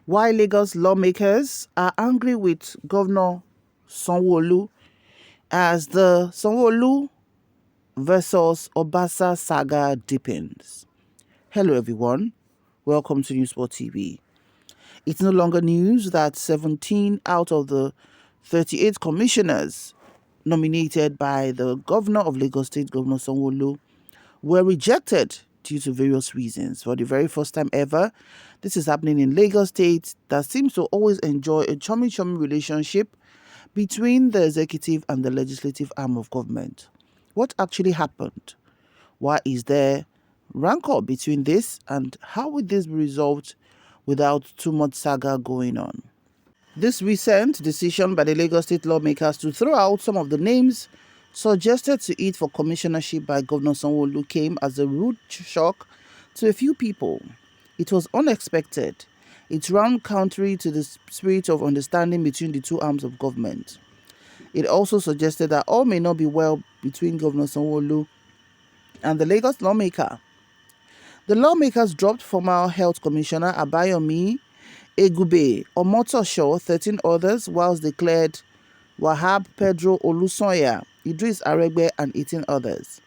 Why Lagos lawmakers are angry with Governor Sanwo Olu as the Sanwo Olu versus Obasa saga deepens. Hello everyone, welcome to newsspottv. It's no longer news that 17 out of the 38 commissioners nominated by the Governor of Lagos State, Governor Sanwo Olu, were rejected due to various reasons. For the very first time ever, this is happening in Lagos State that seems to always enjoy a chummy relationship between the executive and the legislative arm of government. What actually happened? Why is there rancor between this, and how will this be resolved without too much saga going on? This recent decision by the Lagos State lawmakers to throw out some of the names suggested to it for commissionership by Governor Sanwo Olu came as a rude shock to a few people. It was unexpected. It ran contrary to the spirit of understanding between the two arms of government. It also suggested that all may not be well between Governor Sanwo Olu and the Lagos lawmaker. The lawmakers dropped former Health Commissioner Abayomi Egube Omotosho, 13 others, whilst declared Wahab Pedro Olusoya, Idris Aregbe, and 18 others.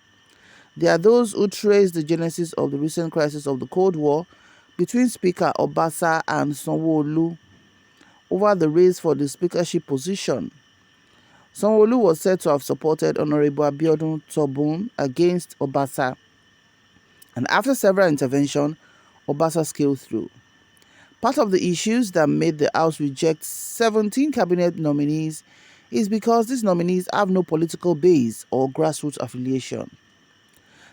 There are those who trace the genesis of the recent crisis of the Cold War between Speaker Obasa and Sanwo Olu over the race for the speakership position. Sanwo Olu was said to have supported Honorable Abiodun Tobun against Obasa, and after several interventions, Obasa scaled through. Part of the issues that made the House reject 17 cabinet nominees is because these nominees have no political base or grassroots affiliation.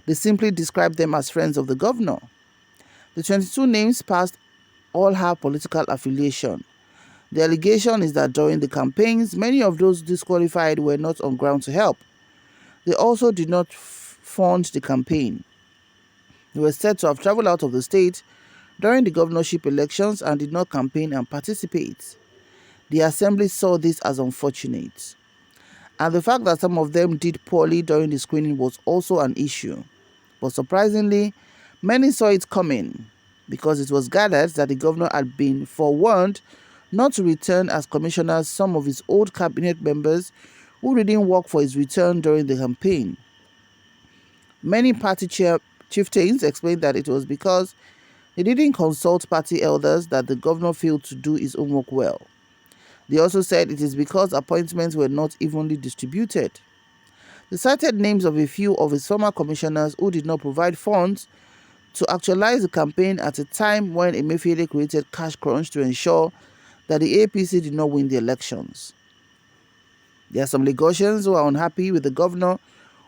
They simply describe them as friends of the governor. The 22 names passed all have political affiliation. The allegation is that during the campaigns, many of those disqualified were not on ground to help. They also did not fund the campaign. They were said to have traveled out of the state during the governorship elections and did not campaign and participate. The assembly saw this as unfortunate. And the fact that some of them did poorly during the screening was also an issue. But surprisingly, many saw it coming because it was gathered that the governor had been forewarned not to return as commissioners some of his old cabinet members who didn't work for his return during the campaign. Many party chieftains explained that it was because they didn't consult party elders that the governor failed to do his homework well. They also said it is because appointments were not evenly distributed. They cited names of a few of his former commissioners who did not provide funds to actualize the campaign at a time when Emefiele created cash crunch to ensure that the APC did not win the elections. There are some Lagosians who are unhappy with the governor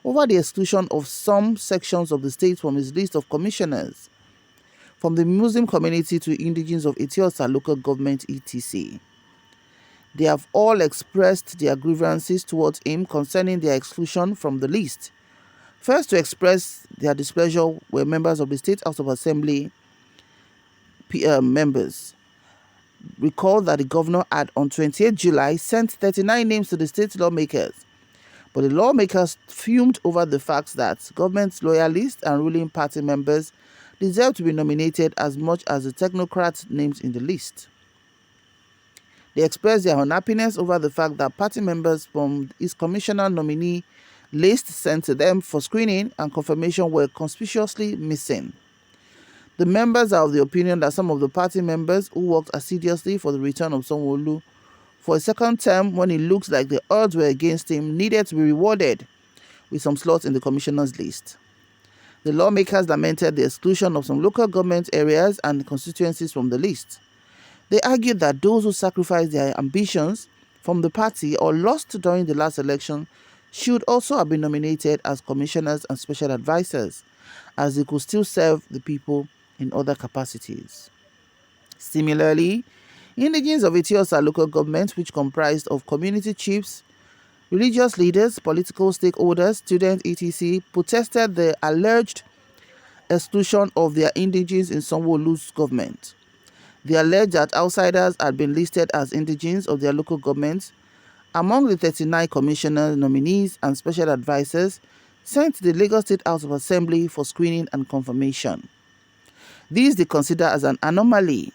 over the exclusion of some sections of the state from his list of commissioners, from the Muslim community to indigenes of Etiosa local government etc. They have all expressed their grievances towards him concerning their exclusion from the list. First to express their displeasure were members of the State House of Assembly members. Recall that the governor had on 28 July sent 39 names to the state lawmakers, but the lawmakers fumed over the fact that government loyalists and ruling party members deserve to be nominated as much as the technocrat names in the list. They expressed their unhappiness over the fact that party members from his commissioner nominee list sent to them for screening and confirmation were conspicuously missing. The members are of the opinion that some of the party members who worked assiduously for the return of Sanwo Olu for a second term when it looks like the odds were against him needed to be rewarded with some slots in the commissioner's list. The lawmakers lamented the exclusion of some local government areas and constituencies from the list. They argued that those who sacrificed their ambitions from the party or lost during the last election should also have been nominated as commissioners and special advisors, as they could still serve the people in other capacities. Similarly, indigenes of Etiosa local government, which comprised of community chiefs, religious leaders, political stakeholders, students, etc., protested the alleged exclusion of their indigenes in Sanwo Olu's government. They alleged that outsiders had been listed as indigenes of their local governments among the 39 commissioner nominees and special advisors sent to the Lagos State House of Assembly for screening and confirmation. These they consider as an anomaly.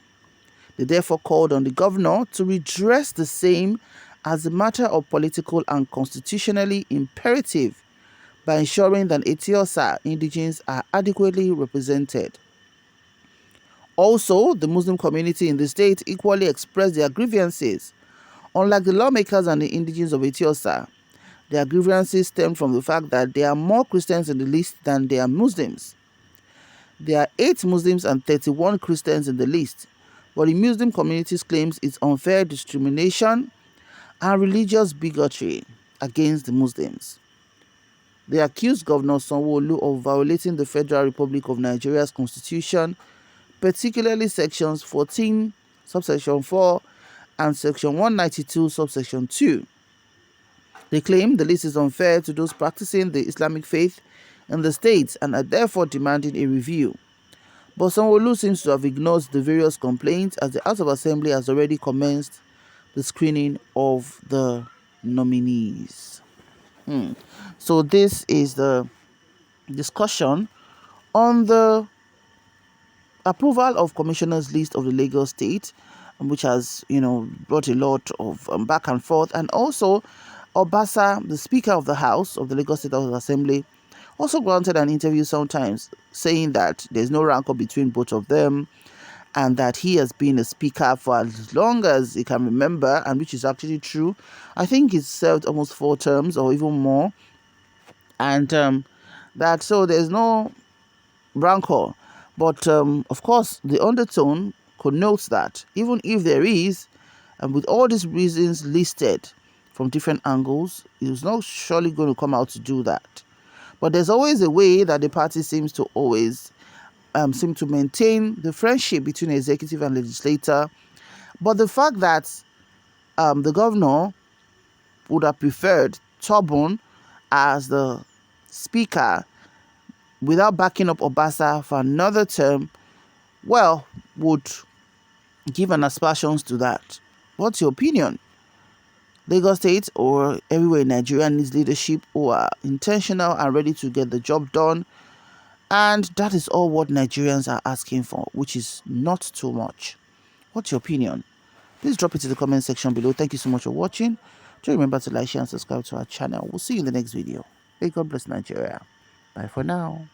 They therefore called on the governor to redress the same as a matter of political and constitutionally imperative by ensuring that Etiosa indigenes are adequately represented. Also, the Muslim community in the state equally expressed their grievances. Unlike the lawmakers and the indigenes of Etiosa, their grievances stem from the fact that there are more Christians in the list than there are Muslims. There are 8 Muslims and 31 Christians in the list, but the Muslim community claims it's unfair discrimination and religious bigotry against the Muslims. They accused Governor Sanwo Olu of violating the Federal Republic of Nigeria's constitution, particularly sections 14, subsection 4, and section 192, subsection 2. They claim the list is unfair to those practicing the Islamic faith in the state and are therefore demanding a review. But Sanwo Olu seems to have ignored the various complaints, as the House of Assembly has already commenced the screening of the nominees. So this is the discussion on the approval of commissioners list of the Lagos state, which has brought a lot of back and forth. And also Obasa, the Speaker of the House of the Lagos State House of Assembly, also granted an interview sometimes saying that there's no rancor between both of them and that he has been a speaker for as long as he can remember, and which is actually true. I think he's served almost 4 terms or even more, and that so there's no rancor. But of course, the undertone connotes that even if there is, and with all these reasons listed from different angles, he's not surely going to come out to do that. But there's always a way that the party seems to always seem to maintain the friendship between executive and legislator. But the fact that the governor would have preferred Tobun as the speaker without backing up Obasa for another term, well, would give an aspersions to that. What's your opinion? Lagos State or everywhere in Nigeria needs leadership who are intentional and ready to get the job done. And that is all what Nigerians are asking for, which is not too much. What's your opinion? Please drop it in the comment section below. Thank you so much for watching. Do remember to like, share, and subscribe to our channel. We'll see you in the next video. May God bless Nigeria. Bye for now.